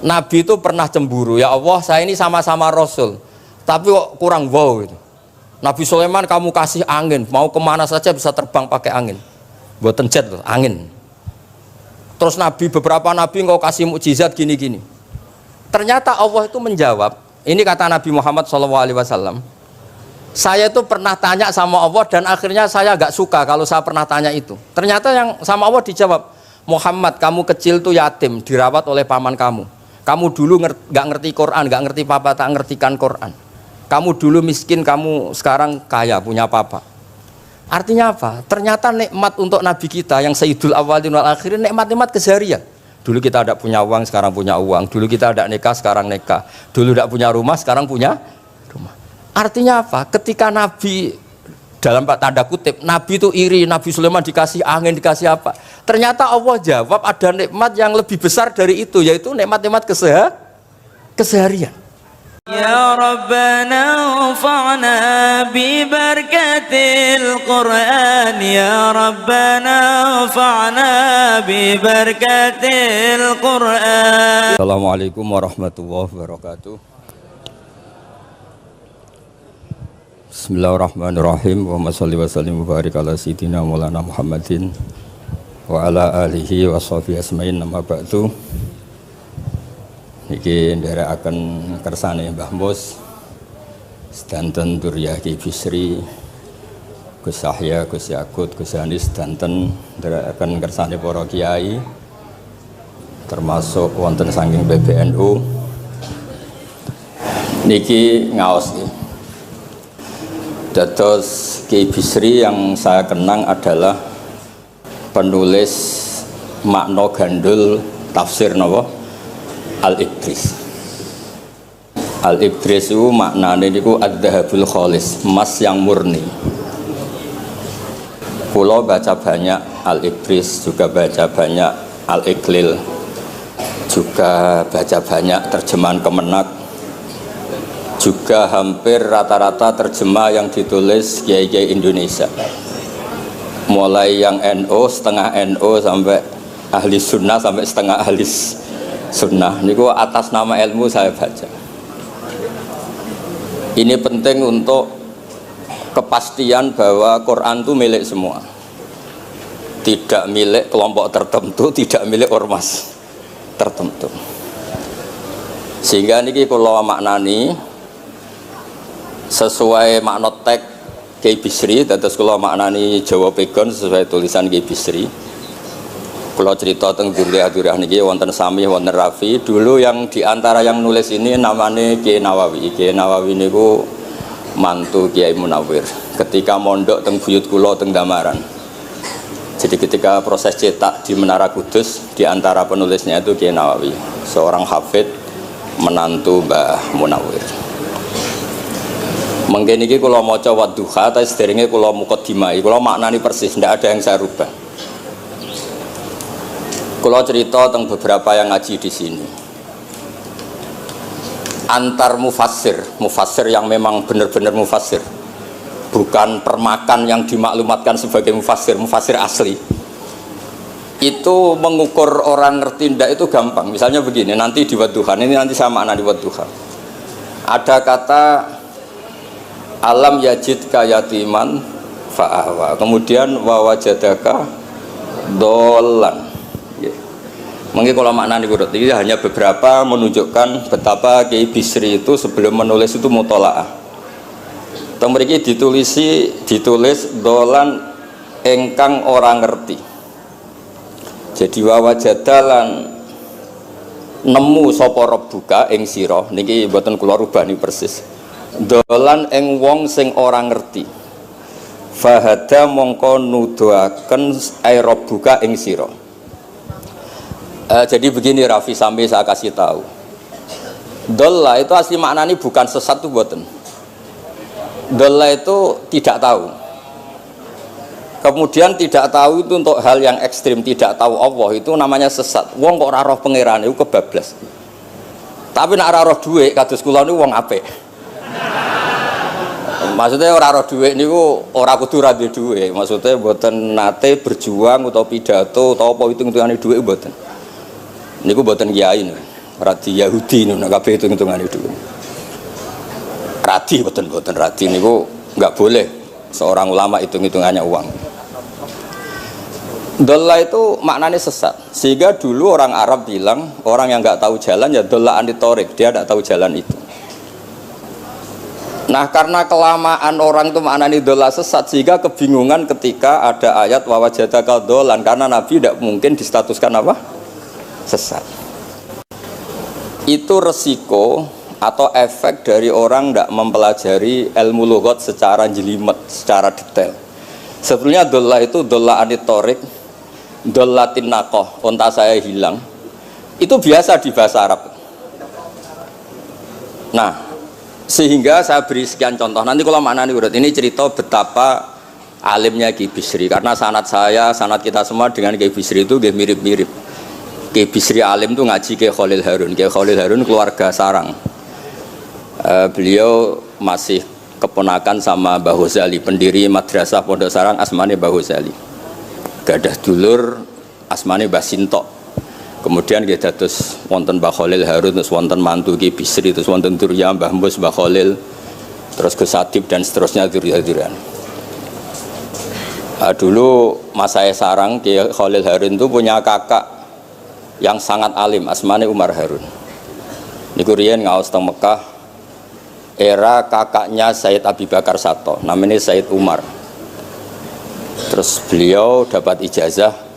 Nabi itu pernah cemburu, ya Allah saya ini sama-sama Rasul, tapi kok kurang wow gitu. Nabi Sulaiman kamu kasih angin, mau kemana saja bisa terbang pakai angin, buatan jet loh, angin. Terus Nabi, beberapa Nabi engkau kasih mukjizat gini-gini. Ternyata Allah itu menjawab, ini kata Nabi Muhammad SAW, saya itu pernah tanya sama Allah dan akhirnya saya gak suka kalau saya pernah tanya itu. Ternyata yang sama Allah dijawab, Muhammad kamu kecil tuh yatim, dirawat oleh paman kamu. Kamu dulu gak ngerti Quran, gak ngerti papa, tak ngertikan Quran. Kamu dulu miskin, kamu sekarang kaya, punya papa. Artinya apa? Ternyata nikmat untuk Nabi kita yang Sayyidul Awwalin wal Akhirin, nikmat-nikmat keseharian. Dulu kita ada punya uang, sekarang punya uang. Dulu kita ada nikah, sekarang nikah. Dulu tidak punya rumah, sekarang punya rumah. Artinya apa? Ketika Nabi, dalam tanda kutip, Nabi itu iri, Nabi Sulaiman dikasih angin, dikasih apa? Ternyata Allah jawab ada nikmat yang lebih besar dari itu, yaitu nikmat-nikmat keseharian. Ya Rabbana anfa'na bi barakatil Qur'an, Ya Rabbana anfa'na bi barakatil Qur'an. Assalamualaikum warahmatullahi wabarakatuh. Bismillahirrahmanirrahim. Wa sholli wa sallim wa barik ala sayyidina Maulana Muhammadin wa ala alihi wa sahbihi asma'in, nama ba'du. Niki nderekaken kersane Mbah Mus sedanten Duriyah Ki Bisri, Gus Yahya, Gus Yakut, Gus Anis, sedanten nderekaken kersane para kiai termasuk wonten saking PBNU niki ngaos iki. Dados Ki Bisri yang saya kenang adalah penulis makna gandul tafsir napa Al-Ibris. Al-Ibris itu maknanya niku ad-dhahabul khalis, emas yang murni. Kula baca banyak Al-Ibris, juga baca banyak Al-Iqlil, juga baca banyak terjemahan Kemenak, juga hampir rata-rata terjemah yang ditulis kiai-kiai Indonesia, mulai yang NO, setengah NO, sampai ahli sunnah, sampai setengah ahli sunnah. Niku atas nama ilmu saya baca. Ini penting untuk kepastian bahwa Quran itu milik semua, tidak milik kelompok tertentu, tidak milik ormas tertentu. Sehingga niki kula maknani sesuai makna teks Ki Bisri, dados kula maknani Jawa Pegon sesuai tulisan Ki Bisri. Kalau cerita tentang Duriyah niki wonten Sami, wonten Rafi. Dulu yang diantara yang nulis ini namanya Kiai Nawawi. Kiai Nawawi niku mantu Kiai Munawir. Ketika mondok teng buyut kula teng Damaran. Jadi ketika proses cetak di Menara Kudus, diantara penulisnya itu Kiai Nawawi, seorang hafid menantu Mbah Munawir. Mengke niki kula maca Wadduha, tapi sederenge kula mukadimai, kula maknani persis, ndak ada yang saya rubah. Kalau cerita tentang beberapa yang ngaji di sini, antar mufassir yang memang benar-benar mufassir, bukan permakan yang dimaklumatkan sebagai mufassir asli, itu mengukur orang ngerti ndak itu gampang. Misalnya begini, nanti di Wadduha, ini nanti sama makna di Wadduha, ada kata alam yajidka yatiman fa'ahwa, kemudian wawajadaka dolan. Mungkin kalau maknanya kurut ini hanya beberapa menunjukkan betapa Kiai Bisri itu sebelum menulis itu mutolaah. Mereka ditulis dolan engkang orang ngerti. Jadi wawajadalan nemu sapa rabbuka ing sira niki mboten kula rubah niki persis. Dolan ing wong sing orang ngerti. Fahada mongko nuduhaken ai rabbuka ing sira. Jadi begini Rafi, sampai saya kasih tahu, dolla itu asli maknanya bukan sesat tuh buatan. Dolla itu tidak tahu. Kemudian tidak tahu itu untuk hal yang ekstrim, tidak tahu Allah itu namanya sesat. Wong kok ora roh pangeran itu kebablas. Tapi nek ora roh dhuwit kados kula niku wong apik. Maksudnya ora roh dhuwit niku ora kudu ra duwe dhuwit. Maksudnya mboten nate berjuang utawa pidato utawa apa hitung-hitungane dhuwit mboten. Niku mboten kiai nih. radi Yahudi niku kabeh hitung-hitungan itu. Radi boten radi niku enggak boleh seorang ulama hitung-hitungannya uang. Dolla itu maknanya sesat. Sehingga dulu orang Arab bilang orang yang enggak tahu jalan ya dolla anitorik, dia enggak tahu jalan itu. Nah karena kelamaan orang itu maknanya dola sesat sehingga kebingungan ketika ada ayat wawajadaka dolan karena Nabi tidak mungkin distatuskan apa? Sesat. Itu resiko atau efek dari orang tidak mempelajari ilmu lughat secara jelimet, secara detail. Sebetulnya dola itu dola anitorik, dola tinakoh, onta saya hilang. Itu biasa di bahasa Arab. Nah sehingga saya beri sekian contoh. Nanti kalau maknanya urut ini cerita betapa alimnya Ki Bisri. Karena sanad saya, sanad kita semua dengan Ki Bisri itu mirip-mirip. Ki Bisri alim itu ngaji Ki Khalil Harun. Ki Khalil Harun keluarga sarang. Beliau masih keponakan sama Mbah Ghazali, pendiri madrasah Pondok Sarang asmane Mbah Ghazali. Gadah dulur asmane Mbah Sintok. Kemudian kita terus wonten Mbah Khalil Harun, terus wonten mantu Ki Bisri, terus wonten Durya Mbah Mus, Mbah Khalil, terus Gus Adib dan seterusnya Durya-Duryan. Dulu mas saya sarang Ki Khalil Harun itu punya kakak yang sangat alim, asmane Umar Harun. Niku riyen ngaos teng Mekah, era kakaknya Sayyid Abi Bakar Sato, namanya Sayyid Umar. Terus beliau dapat ijazah.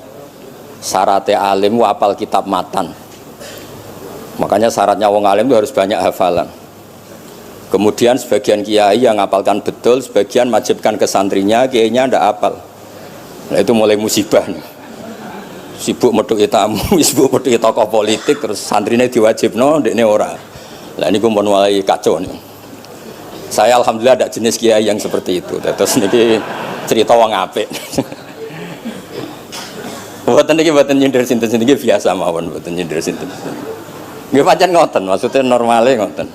Syaratnya alim hafal kitab matan. Makanya syaratnya wong alim itu harus banyak hafalan. Kemudian sebagian kiai yang hafalkan betul, sebagian wajibkan ke santrinya, kiainya ndak hafal. Nah itu mulai musibah nih. Sibuk metuki tamu, sibuk metuki tokoh politik, terus santrinya diwajibno, ndekne ora. Lah niku mun mulai kacau nih. Saya alhamdulillah ada jenis kiai yang seperti itu. Terus niki cerita wong apik. Mboten niki mboten nyindir sinten-sinten iki biasa mawon, mboten nyindir sinten. Nggih pancen ngoten, maksudnya normale ngoten.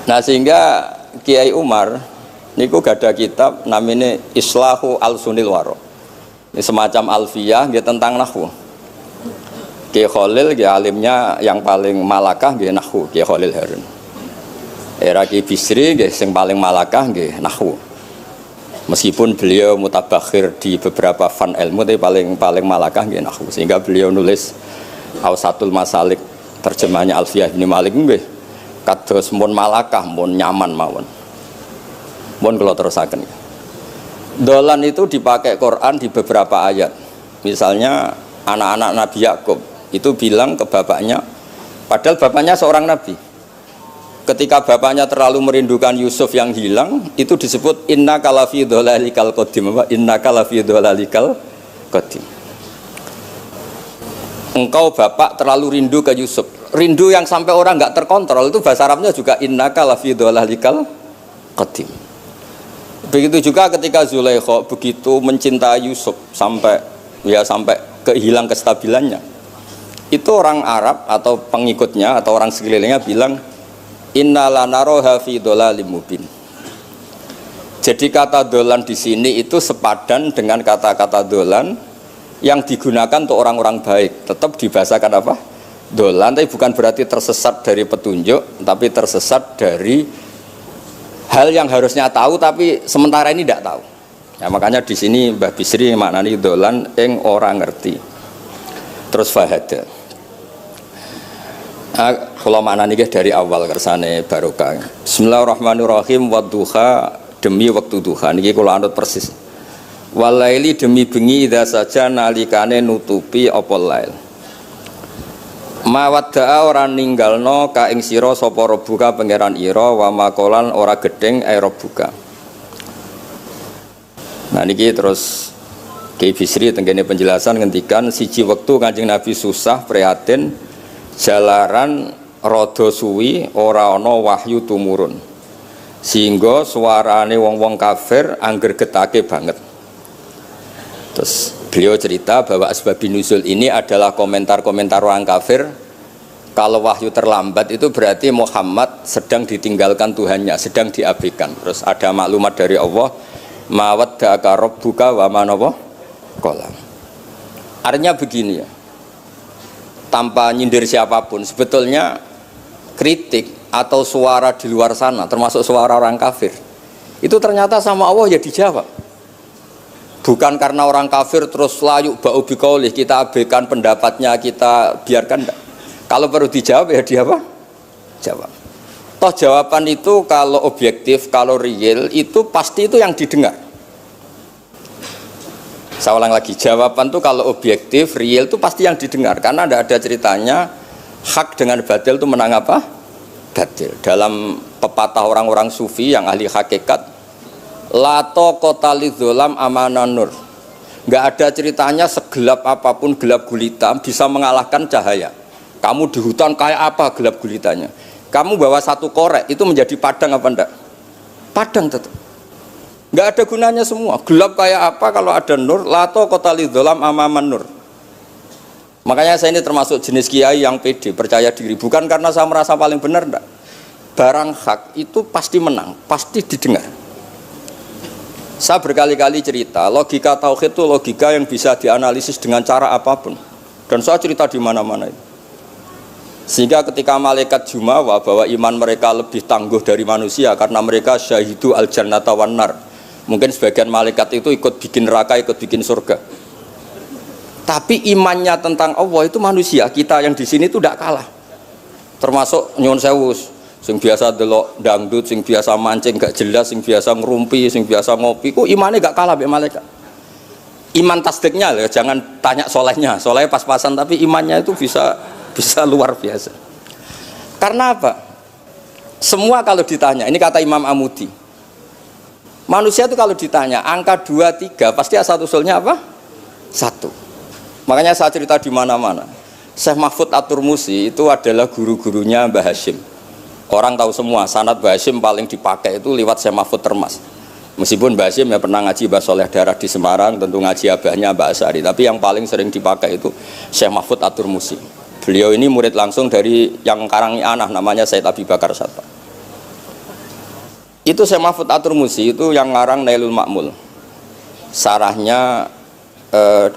Nah sehingga Kiai Umar niku gada kitab namanya Islahu Al-Sunil Waro. Ini semacam alfiyah nggih tentang nahwu. Kiai Khalil nggih alimnya yang paling malakah nggih nahwu, Kiai Khalil Harun. Era Kiai Bisri nggih sing paling malakah nggih nahwu. Meskipun beliau mutabakhir di beberapa fan ilmu, tapi paling malakah nggih nahwu. Sehingga beliau nulis Awsatul Masalik, terjemahnya Alfiyah bin Malik nggih kados mun malakah, mun nyaman mawon. Mun kula terusaken. Dolan itu dipakai Quran di beberapa ayat. Misalnya anak-anak Nabi Yakub itu bilang ke bapaknya, padahal bapaknya seorang nabi. Ketika bapaknya terlalu merindukan Yusuf yang hilang, itu disebut inna kalafi dhalalikal qadim. Inna kalafi dhalalikal qadim. Engkau bapak terlalu rindu ke Yusuf. Rindu yang sampai orang nggak terkontrol itu bahasa Arabnya juga inna kalafi dhalalikal qadim. Begitu juga ketika Zulaikha begitu mencintai Yusuf sampai kehilang kestabilannya. Itu orang Arab atau pengikutnya atau orang sekelilingnya bilang inna lanaroha fi dhalalim mubin. Jadi kata dolan di sini itu sepadan dengan kata-kata dolan yang digunakan untuk orang-orang baik. Tetap dibahasakan apa? Dolan, tapi bukan berarti tersesat dari petunjuk, tapi tersesat dari hal yang harusnya tahu tapi sementara ini tidak tahu. Ya, makanya di sini Mbah Bisri maknani dolan ing orang ngerti. Terus fahada. Kalau maknani dari awal kersane barokah. Bismillahirrahmanirrahim. Wadduha, demi waktu duha niki kula anut persis. Walaili, demi bengi idza saja nalikane nutupi apa lail. Mawadda'a ora ninggalno ka ing sira sapa rabbuka pangeran ira wa makolan ora gedeng rabbuka. Nah niki terus Kiai Bisri tenggene penjelasan ngendikan siji wektu Kanjeng Nabi susah prihatin jalaran rada suwi ora ana wahyu tumurun. Sehingga suarane wong-wong kafir angger getake banget. Terus beliau cerita bahwa asbabun nuzul ini adalah komentar-komentar orang kafir. Kalau wahyu terlambat itu berarti Muhammad sedang ditinggalkan Tuhannya, sedang diabaikan. Terus ada maklumat dari Allah, mawaddaka rabbuka wa ma qala. Artinya begini ya. tanpa nyindir siapapun, sebetulnya kritik atau suara di luar sana, termasuk suara orang kafir, itu ternyata sama Allah ya dijawab. Bukan karena orang kafir terus layuk ba'u biqaulih, kita abaikan pendapatnya, kita biarkan enggak. Kalau perlu dijawab ya dia apa? Jawab. Toh jawaban itu kalau objektif, kalau real itu pasti itu yang didengar. Saya ulang lagi, jawaban itu kalau objektif, real itu pasti yang didengar. Karena tidak ada ceritanya hak dengan batil itu menang apa? Batil. Dalam pepatah orang-orang sufi yang ahli hakikat, lato kota lidzolam amanan nur. Nggak ada ceritanya segelap apapun gelap gulita bisa mengalahkan cahaya. Kamu di hutan kayak apa gelap gulitanya? Kamu bawa satu korek itu menjadi padang apa enggak? Padang tetap. Nggak ada gunanya semua. Gelap kayak apa kalau ada nur? Lato kota lidzolam amaman nur. Makanya saya ini termasuk jenis kiai yang pede, percaya diri. Bukan karena saya merasa paling benar, enggak. Barang hak itu pasti menang, pasti didengar. Saya berkali-kali cerita, logika tauhid itu logika yang bisa dianalisis dengan cara apapun. Dan saya cerita di mana-mana itu. Sehingga ketika malaikat jumawa bahwa iman mereka lebih tangguh dari manusia karena mereka syahidu al-jannata wan nar. Mungkin sebagian malaikat itu ikut bikin neraka, ikut bikin surga. Tapi imannya tentang Allah itu manusia, kita yang di sini itu tidak kalah. Termasuk nyuwun sewu, sing biasa delok dangdut, sing biasa mancing gak jelas, sing biasa ngerumpi, sing biasa ngopi, kok imannya gak kalah be malaikat. Iman tasdiknya loh, jangan tanya solehnya, solehnya pas-pasan, tapi imannya itu bisa luar biasa. Karena apa? Semua kalau ditanya, ini kata Imam Amudi, manusia itu kalau ditanya angka 2, 3 pasti asal usulnya apa? 1. Makanya saya cerita di mana-mana. Syekh Mahfud At-Turmusi itu adalah guru-gurunya Mbah Hashim. Orang tahu semua sanad Mbah Hashim paling dipakai itu lewat Syekh Mahfud Termas. Meskipun Mbah Hashim ya pernah ngaji Mbah Soleh Darah di Semarang, tentu ngaji abahnya Mbah Asari, tapi yang paling sering dipakai itu Syekh Mahfud At-Turmusi. Beliau ini murid langsung dari yang karangi anak namanya Said Abi Bakar Satta. Itu Syekh Mahfud At-Turmusi itu yang ngarang Nailul Ma'mul. Sarahnya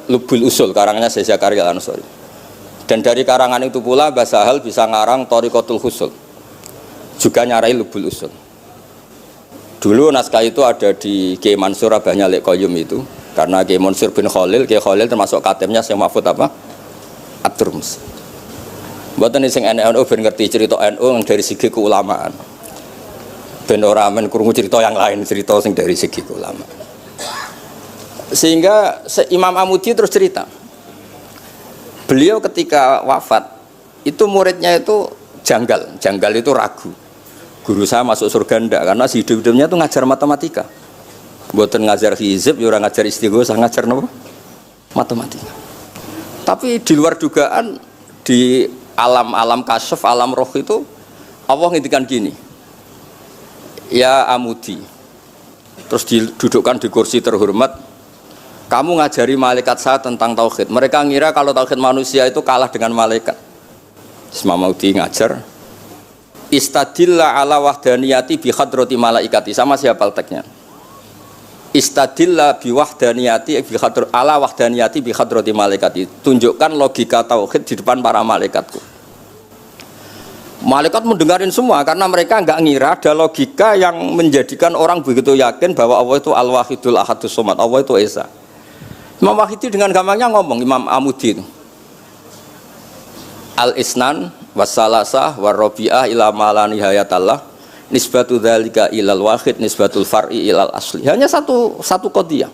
Lubul Usul, karangannya Syekh Zakaria Al-Ansori. Dan dari karangan itu pula Mbah Sahal bisa ngarang Thariqatul Husul, juga nyarai Lubul Usul. Dulu naskah itu ada di Kiai Mansur abahnya Lek Qayyum itu, karena Kiai Mansur bin Khalil, Kiai Khalil termasuk katemnya Syekh Mahfud apa? At-Turmusi. Mboten sing NU ben ngerti cerita NU dari segi keulamaan. Ben ora men krungu cerita yang lain, cerita sing dari segi keulamaan. Sehingga Imam Amudi terus cerita. Beliau ketika wafat itu muridnya itu janggal itu ragu. Guru saya masuk surga ndak karena si hidup-hidupnya itu ngajar matematika. Mboten ngajar hizib, ya ora ngajar istighosah, ngajar napa? Matematika. Tapi di luar dugaan di alam kasyaf, alam roh itu Allah ngintikan gini. Ya Amudi. Terus didudukkan di kursi terhormat. Kamu ngajari malaikat saya tentang tauhid. Mereka ngira kalau tauhid manusia itu kalah dengan malaikat. Imam Amudi ngajar. Istadilla ala wahdaniyati bi hadrati malaikati. Sama siapa teksnya? Istadilla bi wahdaniyati bi ala wahdaniyati bi hadrati malaikati. Tunjukkan logika tauhid di depan para malaikatku. Malaikat mendengarin semua karena mereka enggak ngira ada logika yang menjadikan orang begitu yakin bahwa Allah itu Al-Wahidul Ahadus Somad, Allah itu Esa. Imam Wahidi dengan gampangnya ngomong, Imam Amudi itu Al-Isnan wassalasah warrobi'ah ila malani hayatallah nisbatu dzalika ilal wahid nisbatul far'i ilal asli. Hanya satu qadiyah.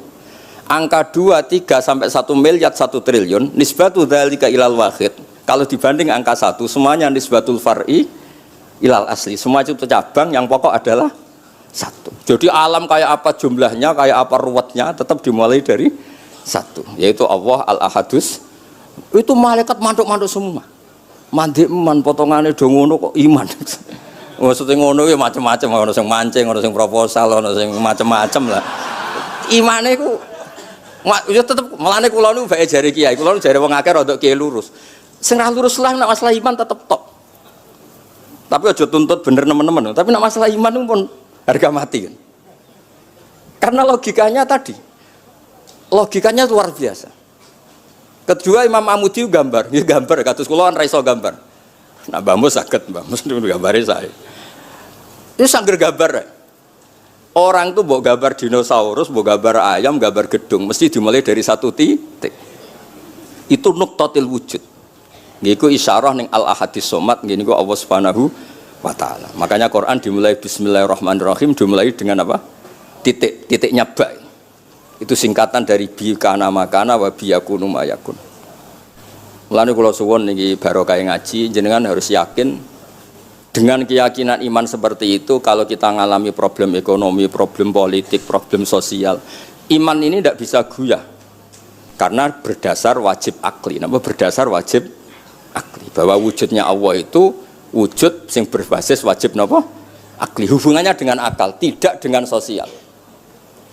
Angka 2, 3 sampai 1 miliar 1 triliun nisbatu dzalika ilal wahid. Kalau dibanding angka 1 semuanya nisbatul far'i ilal asli. Semua itu cabang yang pokok adalah 1. Jadi alam kayak apa jumlahnya, kayak apa ruwetnya tetap dimulai dari 1, yaitu Allah Al-Ahadus. Itu malaikat mantuk-mantuk semua. Mandi man potongannya do ngono kok iman. Maksudnya ngono ya macam-macam, ono sing mancing, ono sing proposal, ono sing macam-macam lah. Imane ku ya tetep melane kula niku bae jare kiai, kula niku jare wong akeh rada kiai lurus. Sing ra lurus lah nek masalah iman tetep top. Tapi aja tuntut bener nemen-nemen, tapi nek masalah iman itu pun harga mati kan. Karena logikanya tadi. Logikanya luar biasa. Kedua Imam Amudi gambar, ya gambar kados kula kan ra iso gambar. Nah Mbah Mus saged, Mbah Mus niku gambare saya. Ini sangger gambar. Orang tuh mbok gambar dinosaurus, mbok gambar ayam, gambar gedung, mesti dimulai dari satu titik. Itu nuqtatil wujud. Ngiku isyarah ning al-ahadis somad ngene niku Allah Subhanahu wa taala. Makanya Quran dimulai bismillahirrahmanirrahim dimulai dengan apa? Titiknya ba. Itu singkatan dari bi kana makana wa bi yakunu mayakun. Mulane kula suwun niki barokah ngaji jenengan harus yakin dengan keyakinan iman seperti itu kalau kita ngalami problem ekonomi, problem politik, problem sosial, iman ini tidak bisa goyah. Karena berdasar wajib akli. Napa berdasar wajib akli bahwa wujudnya Allah itu wujud yang berbasis wajib napa? Akli. Hubungannya dengan akal, tidak dengan sosial.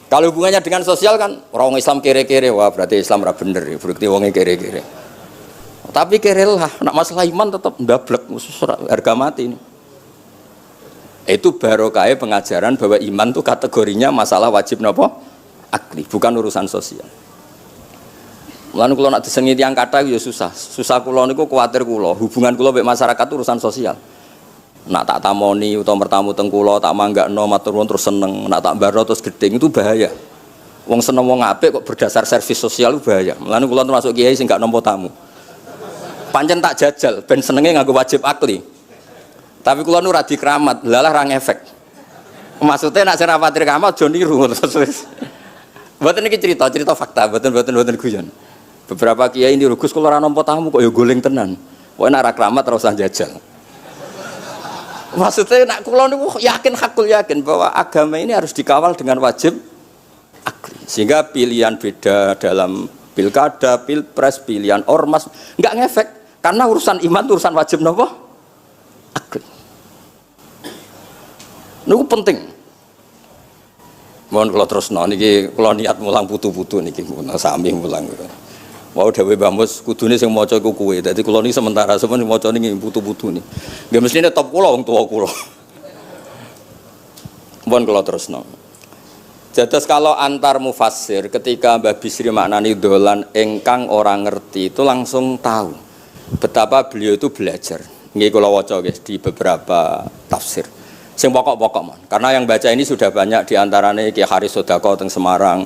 Kalau hubungannya dengan sosial kan orang Islam kere-kere, wah berarti Islam ra bener, berarti wongnya kere-kere. Tapi kere lah, nak masalah iman tetap ndablek, harga mati ini. Itu barokah pengajaran bahwa iman itu kategorinya masalah wajib napa? Akli, bukan urusan sosial. Mulane kula nak disengi tiyang kathah ya susah. Susah kula niku kuwatir kula, hubungan kula mek masyarakat itu urusan sosial. Nak tak tamoni utawa mertamu teng kula tak manggakno matur nuwun terus seneng, nak tak mbaro terus gedeng itu bahaya. Wong seneng wong apik kok berdasar servis sosial itu bahaya. Mulane kula termasuk kiai sing gak nampa tamu. Pancen tak jajal ben senenge nganggo wajib akli. Tapi kula nu ra dikeramat, lalah ra ngefek. Maksudnya nak sing ra pati keramat aja niru terus. Mboten iki cerita fakta, mboten guyon. Beberapa kiai ini rugus kula ora nampa tamu kok ya goleng tenan. Pokoke nak ra keramat ora usah jajal. Maksudnya nak kula niku yakin bahwa agama ini harus dikawal dengan wajib akli. Sehingga pilihan beda dalam pilkada, pilpres, pilihan ormas enggak ngefek karena urusan iman urusan wajib napa? Akli. Niku penting. Mohon kula terusno niki kula niat mulang putu-putu niki sami mulang. Mau dhewe Mbah Mus kudune sing maca iku kowe. Dadi kula niki sementara sampeyan maca niki putu-putu niki. Nggih mestine top kula wong tuwa kula. Mohon kula terusno. Jados kalau antar mufassir ketika Mbah Bisri maknani dolan engkang orang ngerti itu langsung tahu betapa beliau itu belajar. Nggih kula waca guys di beberapa tafsir. Sing pokok-pokok mon. Karena yang baca ini sudah banyak di antarane Ki Haris Sodako teng Semarang.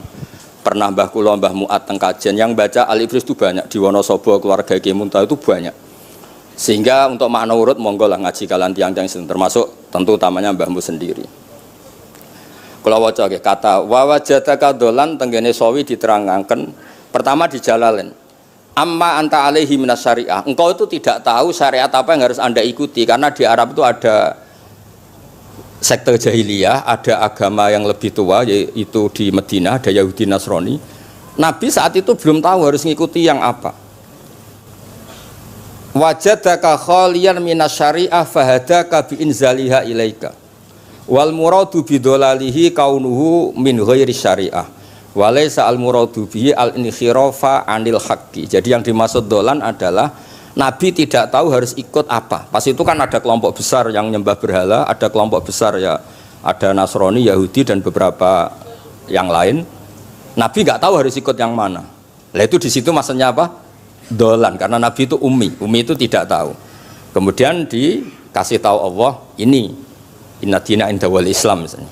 Pernah Mbah kula Mbah Muat teng kajian yang baca Al-Ibris itu banyak di Wonosobo keluarga Ki Muntaha itu banyak. Sehingga untuk makna urut monggo lah ngaji kalian tiang-tiang termasuk tentu utamanya Mbahmu sendiri. Kula waca nggih kata wa wajadaka dolan tenggene sawi diterangaken pertama di Jalalain. Amma anta alaihi minas syariah. Engkau itu tidak tahu syariat apa yang harus Anda ikuti karena di Arab itu ada sekte jahiliyah, ada agama yang lebih tua yaitu di Madinah ada Yahudi Nasrani. Nabi saat itu belum tahu harus ngikuti yang apa. Wajadaka khaliyan minas syariah fahadaka bi inzaliha ilaika. Wal muradu bidolalihi kaunuhu min ghairi syariah. Walaysa al muradu bihi al inkhirafa anil haqqi. Jadi yang dimaksud dolan adalah Nabi tidak tahu harus ikut apa. Pas itu kan ada kelompok besar yang nyembah berhala, ada kelompok besar ya, ada Nasrani, Yahudi dan beberapa yang lain. Nabi nggak tahu harus ikut yang mana. Lah itu di situ maksudnya apa? Dolan. Karena Nabi itu ummi itu tidak tahu. Kemudian dikasih tahu Allah ini inna dina inda wal Islam misalnya.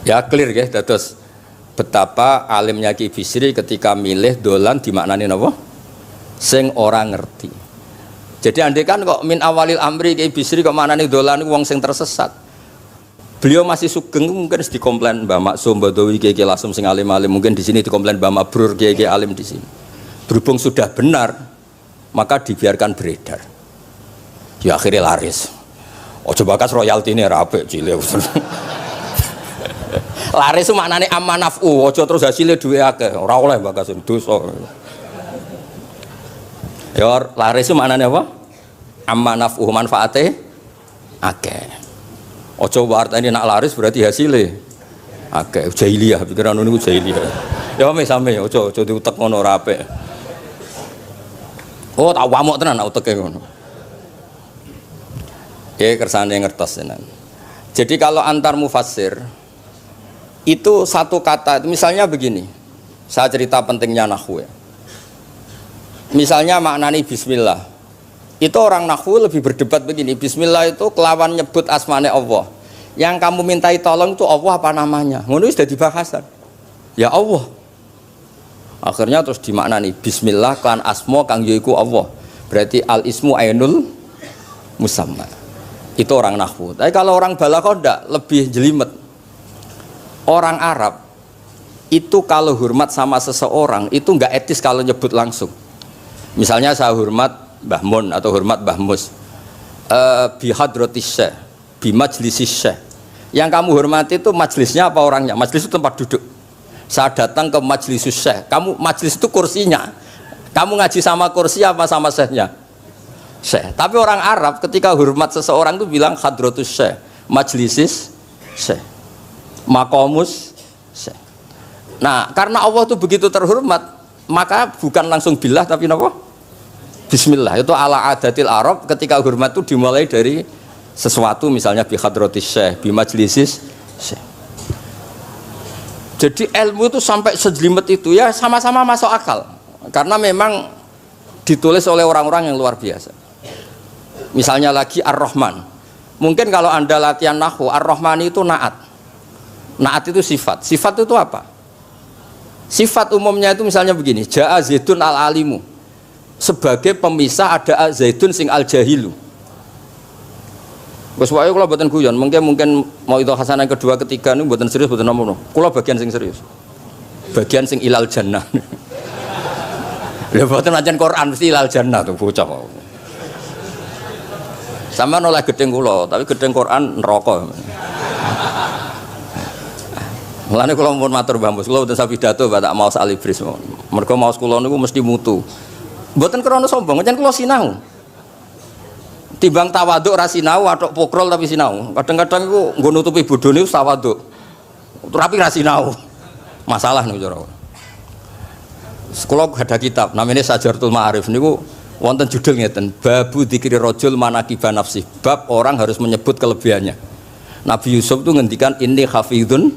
Ya clear ya. Terus betapa alimnya Ki Bisri ketika milih dolan dimaknani apa? Sing orang ngerti. Jadi andai kan kok min awalil amri Ki Bisri kok maknane dolan wong sing tersesat. Beliau masih sugeng mungkin dikomplain Mbah Maksum Badawi Ki Lasem sing alim-alim, mungkin di sini dikomplain Mbah Mabrur Ki alim di sini. Berhubung sudah benar, maka dibiarkan beredar. Ya akhirnya laris. Ojo bakas royalti ini rapi cilik. Laris itu maknane amanafu, ojo terus hasilnya duwe akeh, ora oleh bakas dosa. Ya laris itu maknanya apa? Amma naf'uh manfaate akeh. Ojo wartane nak laris berarti hasilnya akeh. Jahiliyah pikiran niku jahiliyah. Ya same ojo diutek ngono ora apik. Oh tak wamuk tenan nak uteke ngono. Kersane ngertos tenan. Jadi kalau antar mufassir itu satu kata misalnya begini. Saya cerita pentingnya nahwu. Misalnya maknani bismillah. Itu orang nahwu lebih berdebat begini, bismillah itu kelawan nyebut asmane Allah. Yang kamu mintai tolong itu Allah apa namanya? Ngono wis dadi bahasan. Ya Allah. Akhirnya terus dimaknani bismillah kan asma kang yaiku Allah. Berarti al ismu ainul musamma. Itu orang nahwu. Tapi kalau orang balaghah ndak, lebih jelimet. Orang Arab itu kalau hormat sama seseorang itu nggak etis kalau nyebut langsung. Misalnya saya hormat Mbah Mun atau hormat Mbah Mus. Bi hadratis syekh, bi majlisis syekh. Yang kamu hormati itu majelisnya apa orangnya? Majelis itu tempat duduk. Saya datang ke majlis syekh. Kamu majlis itu kursinya. Kamu ngaji sama kursi apa sama syekhnya? Syekh. Tapi orang Arab ketika hormat seseorang itu bilang hadratus syekh, majlisis syekh, maqamus syekh. Nah, karena Allah itu begitu terhormat, maka bukan langsung billah tapi napa? Bismillah. Itu ala adatil Arab, ketika hormat itu dimulai dari sesuatu, misalnya bi hadratis syekh, bi majlisis syekh. Jadi ilmu itu sampai sejelimet itu ya sama-sama masuk akal. Karena memang ditulis oleh orang-orang yang luar biasa. Misalnya lagi Ar-Rahman. Mungkin kalau Anda latihan nahwu, Ar-Rahman itu naat. Naat itu sifat. Sifat itu apa? Sifat umumnya itu misalnya begini, Ja'a Zaidun al-alimu. Sebagai pemisah ada Zaidun sing al-jahilu. Wes wae kula mboten guyon, mungkin mau itu hasanah kedua ketiga niku mboten serius mboten nomo. Kula bagian sing serius. Bagian sing ilal jannah. Lha mboten ancen Quran mesti ilal jannah tuh bocah. Sama oleh gedeng kula, tapi gedeng Quran neraka. Mulane kula mun matur Mbah Mus, kula mboten sapidato tak maos alibris. Mergo maos kula niku mesti mutu. Mboten krana sombong, ancen kula sinau. Timbang tawaduk ra sinau, atok pokrol tapi sinau. Kadang-kadang iku nggo nutupi bodhone wis tawaduk. Tapi ra sinau. Masalah niku cara. Sekolah ada kitab namanya Sajartul Ma'arif niku wonten judul ngeten, Babu Dzikri Rajul Manaqiba Nafsi. Bab orang harus menyebut kelebihannya. Nabi Yusuf itu ngendikan inni hafidun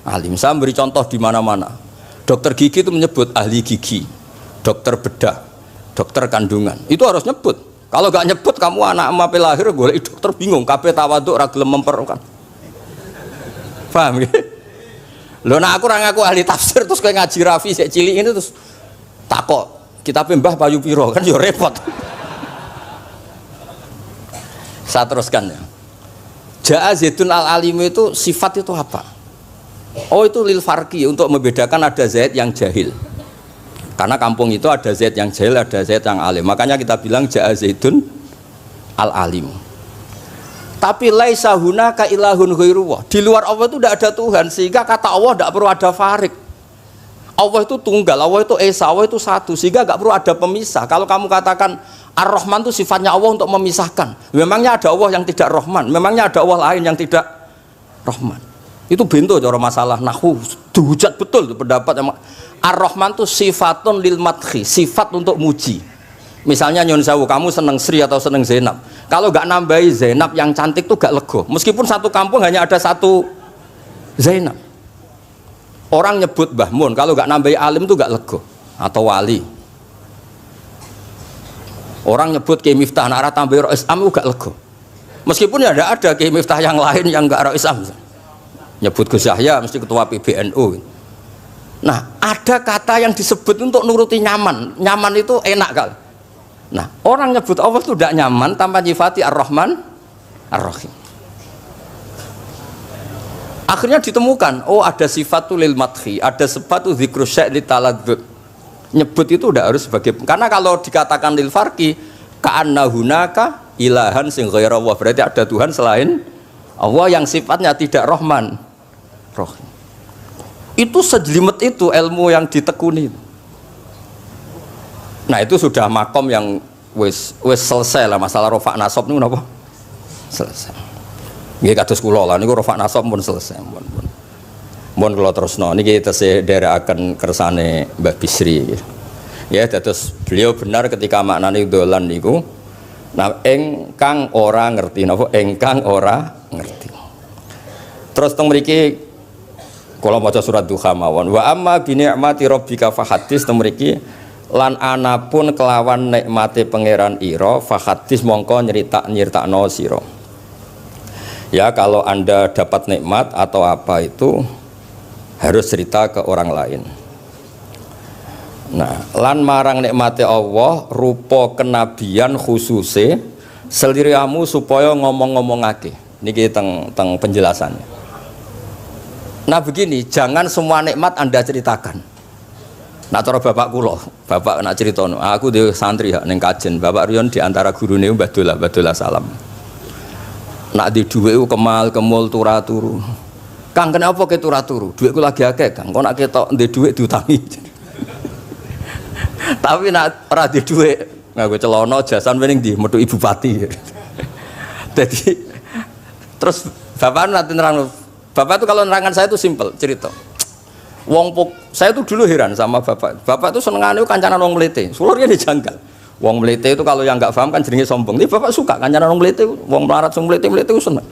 alim. Saya beri contoh di mana-mana. Dokter gigi itu menyebut ahli gigi, dokter bedah, dokter kandungan. Itu harus nyebut. Kalau gak nyebut kamu anak mape lahir golek dokter bingung, kabeh tawaduk ra gelem memperkan. Paham ya? Lho nek aku ora ngaku ahli tafsir terus kowe ngaji Rafi sik cilik ini terus takok, kitabe Mbah Bayu piro kan ya repot. Saya teruskan ya. Ja'a Zaidun al-alim itu sifat itu apa? Oh itu lil farqi, untuk membedakan ada Zaid yang jahil. Karena kampung itu ada Zaid yang jahil, ada Zaid yang alim. Makanya kita bilang Ja'a Zaidun al-alim. Tapi laisa hunaka ilahun ghairullah. Di luar Allah itu tidak ada Tuhan, sehingga kata Allah tidak perlu ada farik. Allah itu tunggal, Allah itu esa, Allah itu satu, sehingga tidak perlu ada pemisah. Kalau kamu katakan Ar-Rahman itu sifatnya Allah untuk memisahkan. Memangnya ada Allah yang tidak Rahman, memangnya ada Allah lain yang tidak Rahman. Itu bento cara masalah nahwu. Dihujat betul itu pendapat yang Ar-Rahman itu sifatun lil madhi, sifat untuk muji. Misalnya nyon sewu, kamu seneng Sri atau seneng Zainab. Kalau gak nambahi Zainab yang cantik tuh gak lego. Meskipun satu kampung hanya ada satu Zainab. Orang nyebut Mbah Mun, kalau gak nambahi alim tuh gak lego. Atau wali. Orang nyebut Kiai Miftah, nara tambah Rois Am gak lego. Meskipun ya ada Kiai Miftah yang lain yang gak Rois Am. Nyebut Gus Yahya mesti ketua PBNU. Nah, ada kata yang disebut untuk nuruti nyaman. Nyaman itu enak kali. Nah, orang nyebut Allah itu tidak nyaman tanpa nyifati Ar-Rahman Ar-Rahim. Akhirnya ditemukan, oh ada sifatul lil madhi, ada sifatul dzikrus syai' li taladzud. Nyebut itu udah harus sebagai, karena kalau dikatakan lil farqi ka'anna hunaka ilahan sing ghaira Allah, berarti ada Tuhan selain Allah yang sifatnya tidak Rahman Rahim. Itu sejelimet itu ilmu yang ditekuni. Nah itu sudah makom yang wis selesai lah masalah rofa nasab niku napa? Selesai. Nggih kados kula lah niku rofa nasab pun selesai. Mun kula terusno niki tesih nderekaken kersane Mbah Bisri. Ya dados beliau benar ketika maknane dolan niku nah engkang ora ngerti napa engkang ora ngerti. Terus teng mriki kalau baca surat Duha mawon wa amma bi ni'mati rabbika fahadits, mriki lan ana pun kelawan nikmate pangeran ira fahadis mongko nyeritakno sira. Ya kalau Anda dapat nikmat atau apa itu harus cerita ke orang lain. Nah, lan marang nikmate Allah rupa kenabian khususe seliramu supaya ngomong-ngomongake. Niki teng penjelasannya. Nah begini, jangan semua nikmat Anda ceritakan. Nah cara bapak kula, bapak nak ceritono, aku di santri ya ning kajen, bapak Riyon di antara gurune Mbah Dola Salam. Nak di dhuwit kemal kemul turu. Kang kenapa ke turu? Dhuwitku lagi akeh, Kang. Kok nak ketok ndek dhuwit diutangi. Tapi nak ora di dhuwit, nganggo celana jasan wening ndi metu ibu pati. Jadi terus bapak nanti nerang, bapak itu kalau nerangan saya itu simpel cerita. Saya tuh dulu heran sama bapak. Bapak itu senengane kancanan wong mlete. Sulurnya dijanggal. Wong mlete itu kalau yang nggak paham kan jenenge sombong. Ini bapak suka kancanan wong mlete, wong melarat wong mlete itu seneng.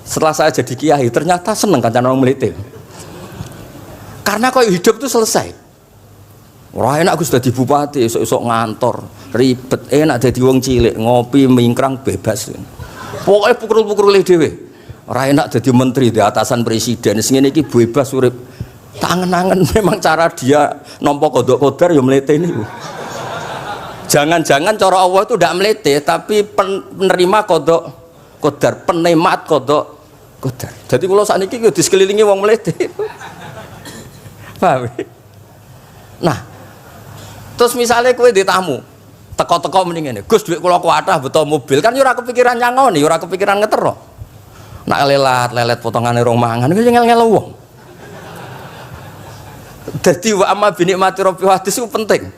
Setelah saya jadi kiai ternyata seneng kancanan wong mlete. Karena kok hidup itu selesai. Ora enak aku sudah di bupati, esuk-esuk ngantor, ribet, enak dadi wong cilik, ngopi mingkrang bebas. Pokoknya pukul-pukul dhewe. Ora enak dadi menteri di atasan presiden, sing ngene iki bebas urip. Tangan-tangan memang cara dia nampa kodok kodar ya melete ini. Jangan-jangan cara Allah itu tidak melete, tapi penerima kodok kodar, penemat kodok kodar. Jadi kalau saat ini di sekelilingi wong melete. Paham? Nah, terus misalnya kue di tamu, teko-teko mendingan Gus duit kula kuatah betul mobil kan ora kepikiran nyangoni, ora kepikiran ngetero. Nak lelet potongane rong mangan iki ngel-ngel wong. Dadi wa amma bi nikmati rabbi hadis itu penting.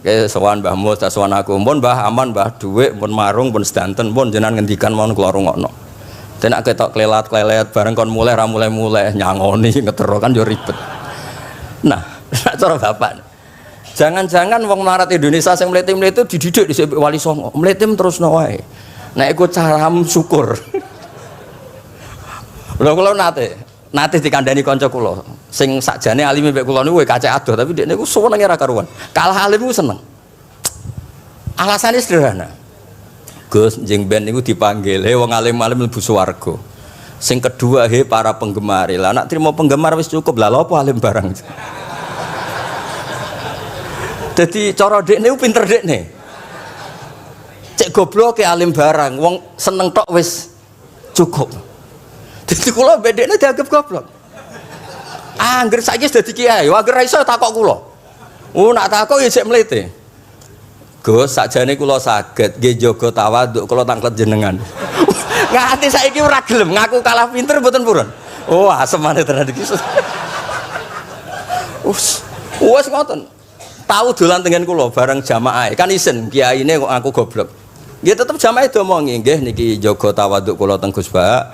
Oke, sowan Mbah Mus, sowan aku, pun Mbah aman, Mbah dhuwit, pun marung, pun sedanten, pun jenengan ngendikan mon kula rungokno. Den nek ketok klelat bareng kon mulai ra mulai nyangoni ngetero kan yo ribet. Nah, cara bapak. Jangan-jangan wong melarat Indonesia sing mlete-mlete dididik di Wali Songo. Mlete terusno wae. Nek iku caramu syukur. Lha kula nate dikandani kanca kula sing sakjane alime mek kula niku kacek adoh tapi dekne niku seneng ora karuan. Kalah alim niku seneng. Alasane sederhana. Gus njing ben niku dipanggil, wong alim-alim mlebu swarga. Sing kedua para penggemar. Lah nek trimo penggemar wis cukup lah lha apa alim barang. Jadi cara dekne ku pinter dekne. Cek goblok ke alim barang, wong seneng tok wis cukup. Jadi kula bedekne dianggap goblok. Angger saiki wis dadi kiai, angger ra iso takok kula. Nak takok ya cek mlete. Gus sakjane kula saged nggih jaga tawaduk kula tanglet jenengan. Nganti saiki ora gelem ngaku kalah pinter mboten purun. Oh, asemane tenan iki. Wes ngoten. Tahu dolan tengen kula bareng jamaah kan isen kiyaine kok aku goblok. Nggih tetep jamaah diomongi nggih niki jaga tawaduk kula teng Gus Ba.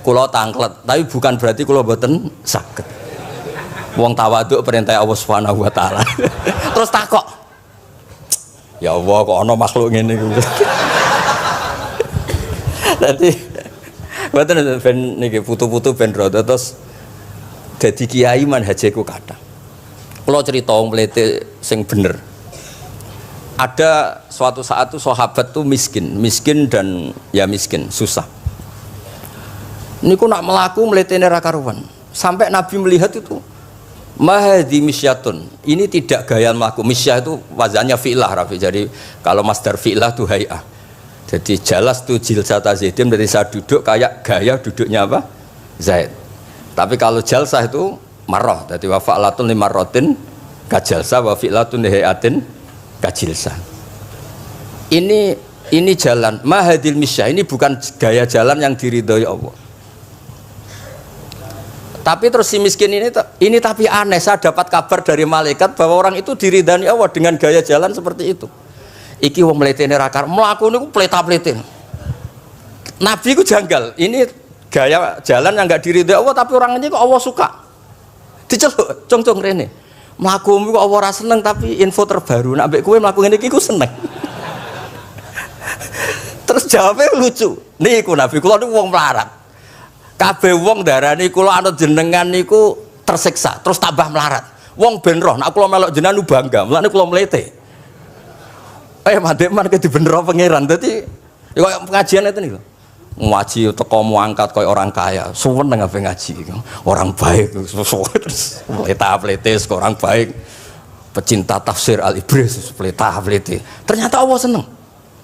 Kula tanglet, tapi bukan berarti kula mboten saged. Wong tawaduk perintah Allah Subhanahu wa taala. Terus takok. Ya Allah kok ana makhluk ngene iki. Dadi mboten ben niki putu-putu ben rada terus dadi kiai manhajeku kathah. Kalau cerita wong mlete sing bener. Ada suatu saat tuh sahabat tuh miskin dan ya miskin, susah. Niku nak melaku mletene ra karuan. Sampai Nabi melihat itu mahdi misyatun. Ini tidak gaya melaku. Misyah itu wazannya fi'lah Rafi. Jadi kalau masdar fi'lah itu hay'ah. Jadi jalas tuh jilsata zaidin dari saat duduk kayak gaya duduknya apa? Zaid. Tapi kalau jalsah itu marrah, jadi wa fa'latun limarratin kajalsa wa fi'latun lihayatin kajilsa. Ini jalan mahadil misyah, ini bukan gaya jalan yang diridhoi Allah. Tapi terus si miskin ini tapi aneh, saya dapat kabar dari malaikat bahwa orang itu diridhani Allah dengan gaya jalan seperti itu. Iki wong mletene ra karo mlaku niku pleta-plete. Nabi ku janggal, ini gaya jalan yang enggak diridhoi Allah tapi orang ini kok Allah suka. Diceluk cong-cong rene. Mlakumu kok ora seneng tapi info terbaru nek mbek kowe mlaku ngene iki ku seneng. Terus jawabnya lucu. Niku Nabi kula niku wong melarat. Kabeh wong darani kula anut jenengan niku tersiksa, terus tambah melarat. Wong ben roh, nek kula melok jenengan bangga, mulane kula mlete. Mandek man ke dibenero pangeran. Dadi ya koyo pengajian itu niku. Ngaji teko angkat koyo orang kaya, suweneng ape ngaji. Orang baik terus plete-plete orang baik. Pecinta tafsir Al-Ibris, plete. Ternyata Allah seneng.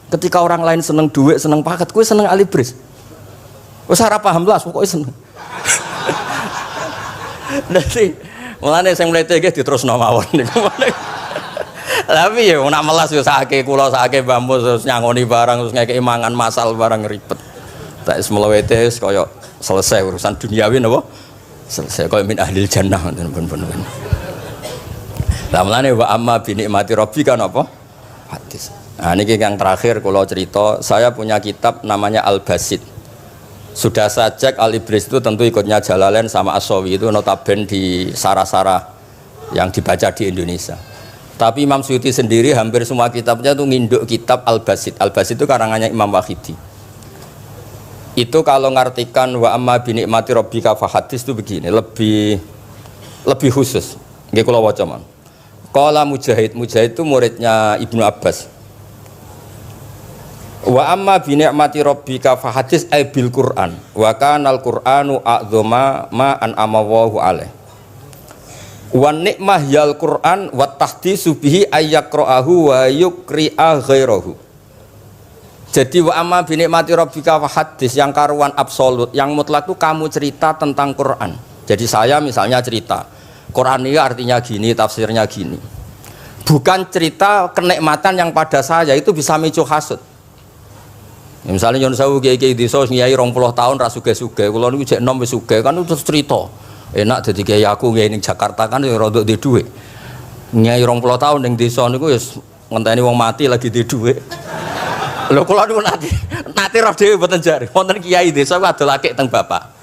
Ketika orang lain seneng duit, seneng paket, kowe seneng Al-Ibris. Wis ora paham lah, pokoke seneng. Dadi mulane sing mlete iki diterusno mawon niku. Tapi ya nak melas yo sakake kula sakake bambu terus nyangoni barang terus ngekeki mangan masal barang ribet. Tak semlewete kaya selesai urusan duniawi napa? Selesai kaya min ahlil jannah ngoten pun. Lah mulane wa amma bi nikmati rabbika napa? Hadis. Nah niki yang terakhir kula cerita, saya punya kitab namanya Al-Basit. Sudah saya cek Al-Ibris itu tentu ikutnya Jalalain sama As-Sawi itu notabene di sarah-sarah yang dibaca di Indonesia. Tapi Imam Suyuti sendiri hampir semua kitabnya itu nginduk kitab Al-Basit. Al-Basit itu karangannya Imam Wahidi. Itu kalau ngartikan wa amma bi nikmati rabbika fahadis itu begini, lebih khusus. Nggih kula waca man. Qala Mujahid itu muridnya Ibnu Abbas. Wa amma bi ni'mati rabbika fahadis ay bil Qur'an wa kana al Qur'anu a'dzama ma an'ama Allahu alaih. Wa nikmah yal Qur'an wa tahdisu bihi ayyaqra'ahu wa yukri'a ghairahu. Jadi wa amma bi ni'mati rabbika fahadis yang karuan absolut, yang mutlak itu kamu cerita tentang Qur'an. Jadi saya misalnya cerita Qur'an ini artinya gini, tafsirnya gini. Bukan cerita kenikmatan yang pada saya itu bisa micu hasud. Ya, misalnya nyon sewu kiai-kiai desa nyai 20 tahun ra sugih-sugih, kula niku jek enom wis sugih kan terus cerita. Enak dadi kiai aku kiai ning Jakarta kan ya rada duwe dhuwit. Nyai 20 tahun ning desa niku wis ngenteni wong mati lagi duwe dhuwit. Lho kula niku nate roh dhewe mboten jare. Wonten kiai desa adol akik teng bapak.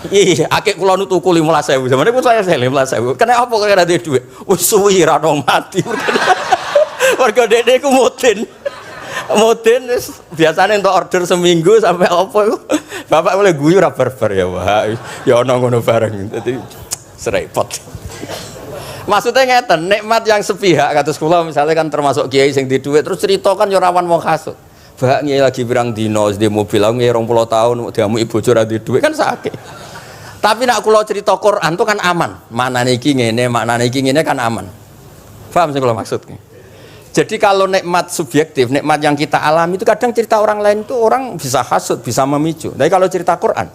Iya, akik kula nu tuku 15.000. Zamane pun saya 15.000. Kena apa kok ora duwe dhuwit? Wis suwi ra nong mati. Warga dede ku mudin biasanya untuk order seminggu sampai apa itu bapak boleh guyu ra barbar ya wah ya ono ngono bareng dadi serepot. Maksudnya ngeten, nikmat yang sepihak kados kula misalnya kan termasuk kiai sing di dhuwit terus cerita kan yo rawan wong kasut. Bak ngiyi lagi pirang dino di mobil aku ngiyi 20 tahun diamuki bojo ra di dhuwit kan sakit. Tapi nek kula cerita Quran itu kan aman. Maknane iki ngene, maknane iki ngene kan aman. Paham sing kula maksudnya? Jadi kalau nikmat subjektif, nikmat yang kita alami itu kadang cerita orang lain itu orang bisa hasud, bisa memicu. Tapi kalau cerita Quran,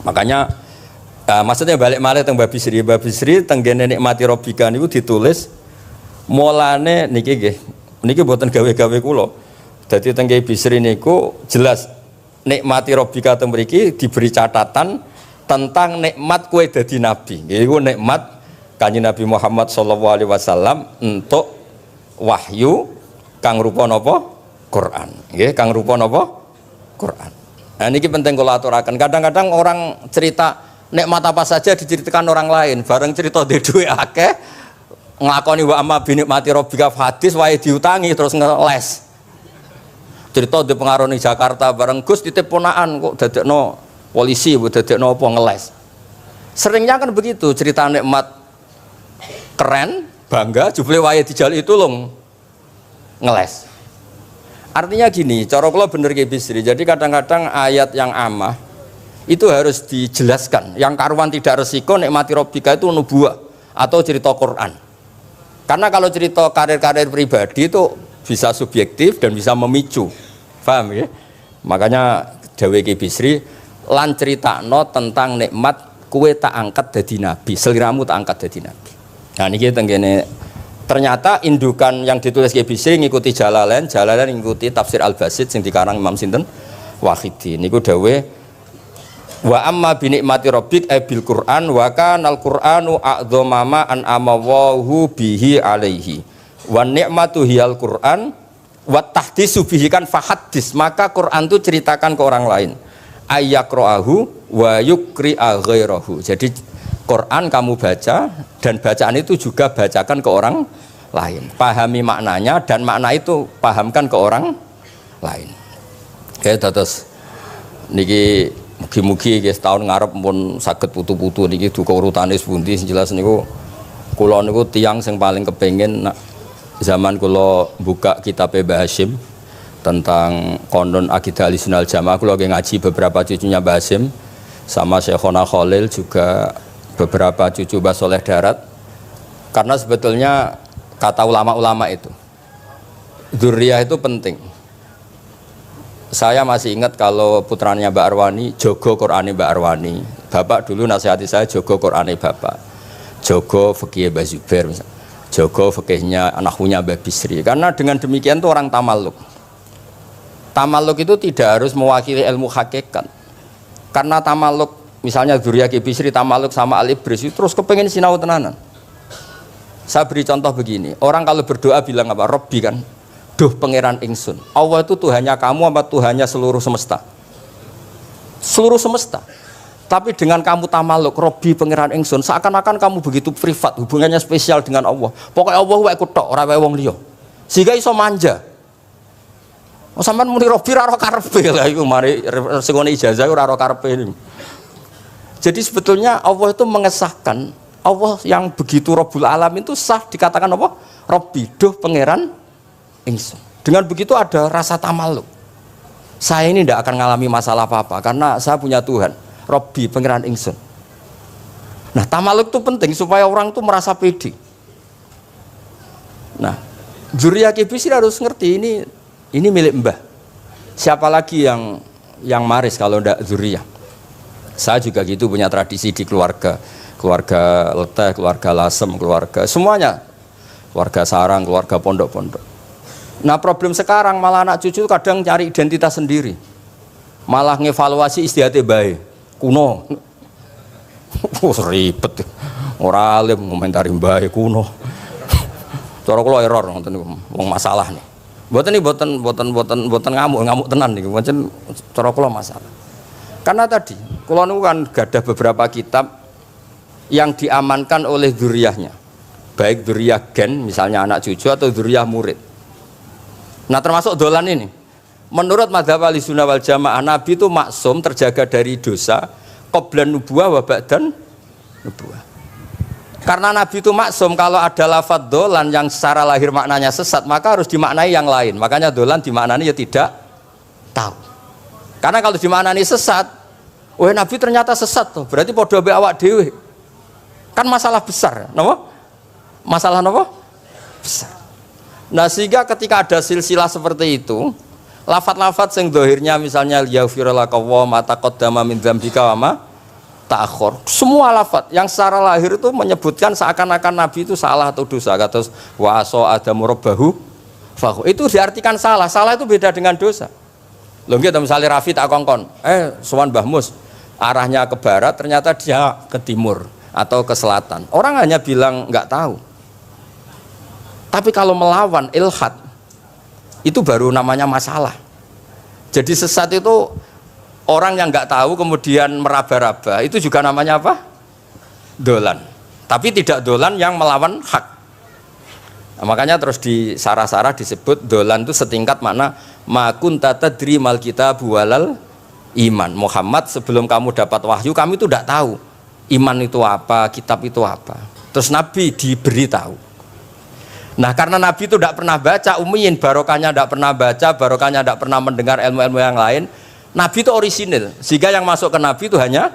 makanya maksudnya balik malih teng Babi Sri tenggene nikmati Rabbika niku ditulis mulane niki mboten gawe-gawe kula. Dadi teng Babi Sri niku jelas nikmati Rabbika teng mriki diberi catatan tentang nikmat kowe dadi nabi. Iku nikmat Kanjeng Nabi Muhammad sallallahu alaihi wasallam untuk wahyu kang rupa napa? Quran. Nggih, kang rupa napa? Quran. Nah niki penting kula aturaken. Kadang-kadang orang cerita nikmat apa saja diceritakan orang lain, bareng cerita dhe dhuwit akeh nglakoni wa amma bi nikmati rabbika hadis wae diutangi terus ngeles. Cerita di pengaruh ning Jakarta bareng Gus titip ponakan kok dadekno polisi, dadekno apa ngeles. Seringnya kan begitu cerita nikmat keren, bangga, jubile wae dijali itu long ngeles. Artinya gini, cara kula bener ki Bisri. Jadi kadang-kadang ayat yang amah itu harus dijelaskan. Yang karuan tidak resiko nikmati Rabbika itu nubuwah atau cerita Quran. Karena kalau cerita karir-karir pribadi itu bisa subjektif dan bisa memicu. Paham ya? Makanya dawuh ki Bisri lan critakno tentang nikmat kue tak angkat dadi nabi, seliramu tak angkat dadi nabi. Nah niki tenggene ternyata indukan yang ditulis Kiai Bisri ngikuti Jalalain ngikuti tafsir Al-Basit sing dikarang Imam sinten Wahidi. Niku dawuh wa amma bi nikmati rabbik bil Qur'an wa kanal Qur'anu a'dzama ma an amawahu bihi alaihi. Wa nikmatu hiyal Qur'an wa tahdisu bihi kan fahadis, maka Quran itu ceritakan ke orang lain. Ayyaqra'ahu wa yukri'a ghairahu. Jadi Quran kamu baca dan bacaan itu juga bacakan ke orang lain. Pahami maknanya dan makna itu pahamkan ke orang lain. Oke, terus niki Mugi-mugi guys tahun ngarep pun saged putu-putu niki duka urutane sepundi sing jelas niku kula niku tiyang sing paling kepengin zaman kula buka kitab Mbah Hasyim tentang konon akidah Ahlussunnah Jamaah, kula ngaji beberapa cucunya Mbah Hasyim sama Syekhona Khalil, juga beberapa cucu Mbah Soleh Darat. Karena sebetulnya kata ulama-ulama itu dzurriyah itu penting. Saya masih ingat kalau putranya Mbak Arwani, jogo Qur'ane Mbak Arwani. Bapak dulu nasihati saya, jogo Qur'ane Bapak. Jogo fikih Mbak Zubair, jogo fikihnya anaknya Mbak Bisri. Karena dengan demikian itu orang tamaluk. Tamaluk itu tidak harus mewakili ilmu hakikat. Karena tamaluk, misalnya dzurriyah Ki Bisri tamaluk sama Al-Ibris, terus kepengen sinau tenanan. Saya beri contoh begini, orang kalau berdoa bilang apa? Robbi kan? Duh pangeran ingsun. Allah itu Tuhannya kamu apa Tuhannya seluruh semesta? Seluruh semesta. Tapi dengan kamu tamaluk Robbi pangeran ingsun, seakan-akan kamu begitu privat, hubungannya spesial dengan Allah. Pokoknya Allah wae kutok, ora wae wong liya. Sehingga iso manja. Oh sampean muni Robbi ora ora karepe lha iku mari singone ijazah ora ora karepe. Jadi sebetulnya Allah itu mengesahkan, Allah yang begitu Rabbul Alamin itu sah dikatakan apa? Robbi, duh pangeran ingsun. Dengan begitu ada rasa tamaluk. Saya ini tidak akan mengalami masalah apa-apa karena saya punya Tuhan, Robbi pangeran ingsun. Nah, tamaluk itu penting supaya orang itu merasa pede. Nah, dzurriyah Ki Bisri harus ngerti ini milik Mbah. Siapa lagi yang maris kalau tidak dzurriyah? Saya juga gitu punya tradisi di keluarga Leteh, keluarga Lasem, keluarga semuanya, keluarga sarang, keluarga pondok-pondok. Nah problem sekarang malah anak cucu kadang cari identitas sendiri, malah ngevaluasi istihate bae kuno. Ribet, ora alim ngomentari bae kuno. Cara kula error ngoten niku, wong masalah nih. Mboten ngamuk tenan niku, pancen cara kula masalah. Karena tadi kula niku kan gadah beberapa kitab yang diamankan oleh dzurriyahnya, baik dzurriyah gen misalnya anak cucu atau dzurriyah murid. Nah termasuk dolan ini, menurut madzhab Ahlussunnah wal Jamaah, Nabi itu maksum terjaga dari dosa qablan nubuwah wa ba'dan nubuwah. Karena Nabi itu maksum, kalau ada lafadz dolan yang secara lahir maknanya sesat, maka harus dimaknai yang lain. Makanya dolan dimaknani ya tidak tahu. Karena kalau dimaknani sesat, wah Nabi ternyata sesat tuh, berarti podo be awak dhewe. Kan masalah besar, napa? Masalah napa? Besar. Nah sehingga ketika ada silsilah seperti itu, lafat-lafat yang dohirnya misalnya yaghfirulaka wa ma taqaddama min dzambika wa ma ta'akhkhar, semua lafat yang secara lahir itu menyebutkan seakan-akan Nabi itu salah atau dosa. Kata wa asa adamu rabbahu fahu, itu diartikan salah. Salah itu beda dengan dosa. Lho nggih misalnya Rafi tak kongkon, sowan Mbah Mus arahnya ke barat, ternyata dia ke timur atau ke selatan. Orang hanya bilang nggak tahu. Tapi kalau melawan ilhad, itu baru namanya masalah. Jadi sesat itu orang yang nggak tahu kemudian meraba-raba, itu juga namanya apa? Dolan. Tapi tidak dolan yang melawan hak. Nah, makanya terus di sarah-sarah disebut dolan itu setingkat mana ma kunta tadri mal kitabu walal iman. Muhammad, sebelum kamu dapat wahyu, kami itu tidak tahu iman itu apa, kitab itu apa. Terus Nabi diberi tahu. Nah karena Nabi itu tidak pernah baca, ummiyin, barokahnya tidak pernah baca, barokahnya tidak pernah mendengar ilmu-ilmu yang lain. Nabi itu orisinil, sehingga yang masuk ke Nabi itu hanya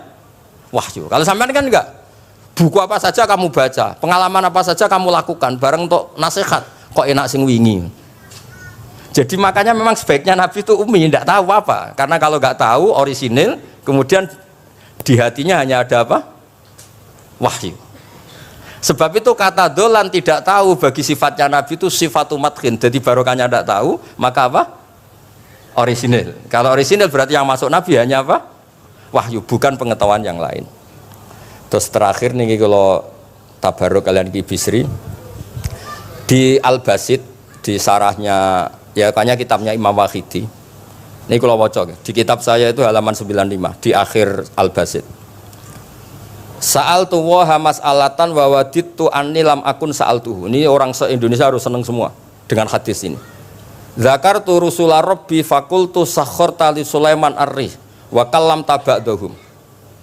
wahyu. Kalau sampean kan enggak, buku apa saja kamu baca, pengalaman apa saja kamu lakukan, bareng untuk nasihat, kok enak sing wingi. Jadi makanya memang sebaiknya Nabi itu ummi, tidak tahu apa, karena kalau nggak tahu orisinil, kemudian di hatinya hanya ada apa? Wahyu. Sebab itu kata dolan tidak tahu bagi sifatnya Nabi itu sifatu madkhin. Jadi barokahnya tidak tahu, maka apa? Orisinil. Kalau orisinil berarti yang masuk Nabi hanya apa? Wahyu, bukan pengetahuan yang lain. Terus terakhir nih kalau tabaruk kalian Ki Bisri di Al-Basit, di sarahnya ya kayaknya kitabnya Imam Wahidi. Ini kalau wocok di kitab saya itu halaman 95 di akhir Al-Basit. Sa'altu wa mas'alatan wa wadittu anni lam akun sa'altuhu. Ini orang se-Indonesia harus senang semua dengan hadis ini. Zakartu rusula rabbi fakultu sakhorta li Sulaiman ar-rih wa kallam tabadhum.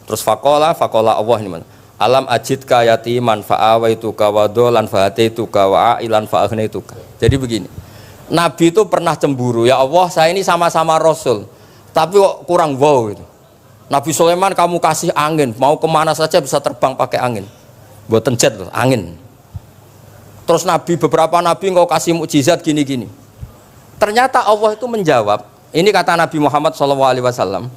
Terus faqala Allah ini mana? Alam ajidka yatiman fa'awaituka wa dolan fa'ataituka wa ailan fa'aghnituka. Jadi begini. Nabi itu pernah cemburu, ya Allah saya ini sama-sama Rasul, tapi kok kurang wow gitu. Nabi Sulaiman kamu kasih angin, mau kemana saja bisa terbang pakai angin. Buatan jet loh, angin. Terus beberapa nabi engkau kasih mukjizat gini-gini. Ternyata Allah itu menjawab, ini kata Nabi Muhammad SAW,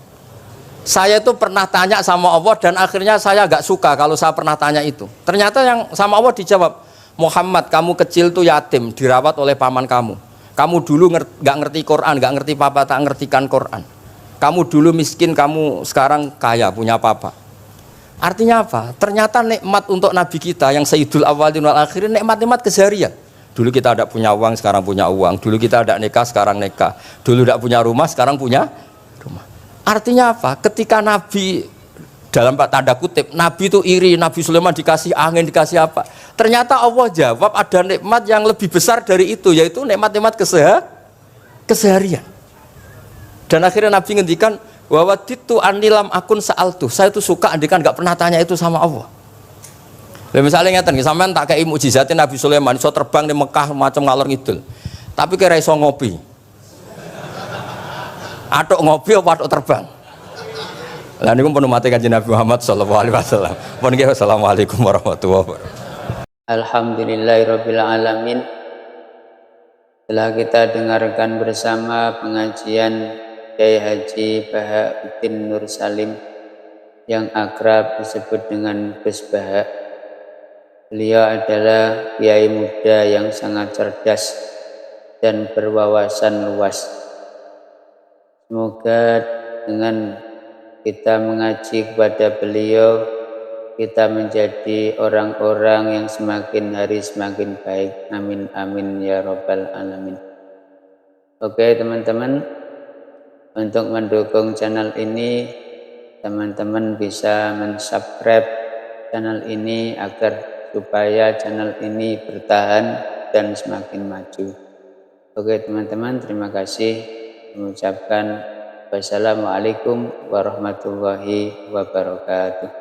saya itu pernah tanya sama Allah dan akhirnya saya agak suka kalau saya pernah tanya itu. Ternyata yang sama Allah dijawab, Muhammad kamu kecil tuh yatim, dirawat oleh paman kamu. Kamu dulu nggak ngerti Quran, nggak ngerti papa, tak ngertikan Quran. Kamu dulu miskin, kamu sekarang kaya, punya papa. Artinya apa? Ternyata nikmat untuk Nabi kita yang Sayyidul Awwalin wal Akhirin, nikmat-nikmat keseharian. Dulu kita tidak punya uang, sekarang punya uang. Dulu kita tidak nikah, sekarang nikah. Dulu tidak punya rumah, sekarang punya rumah. Artinya apa? Ketika Nabi, dalam tanda kutip, Nabi itu iri, Nabi Sulaiman dikasih angin, dikasih apa. Ternyata Allah jawab ada nikmat yang lebih besar dari itu, yaitu nikmat-nikmat keseharian. Dan akhirnya Nabi ngendikan, wawaditu anilam akun sa'altu. Saya itu suka andikan nggak pernah tanya itu sama Allah. Lalu misalnya ngeten, sampean tak kayak mukjizatnya Nabi Sulaiman, iso terbang di Mekah macam ngalor ngidul. Tapi kira iso ngopi. Atuk ngopi apa atuk terbang? Lah niku pun mati kanjeng Nabi Muhammad sallallahu alaihi wasallam. Pun nggih assalamualaikum warahmatullahi wabarakatuh. Alhamdulillahirabbil alamin. Telah kita dengarkan bersama pengajian Kiai Haji Bahauddin Nur Salim yang akrab disebut dengan Gus Baha. Beliau adalah kiai muda yang sangat cerdas dan berwawasan luas. Semoga dengan kita mengaji kepada beliau, kita menjadi orang-orang yang semakin hari semakin baik. Amin amin ya rabbal alamin. Oke teman-teman, untuk mendukung channel ini, teman-teman bisa mensubscribe channel ini agar supaya channel ini bertahan dan semakin maju. Oke teman-teman, terima kasih. Mengucapkan wassalamualaikum warahmatullahi wabarakatuh.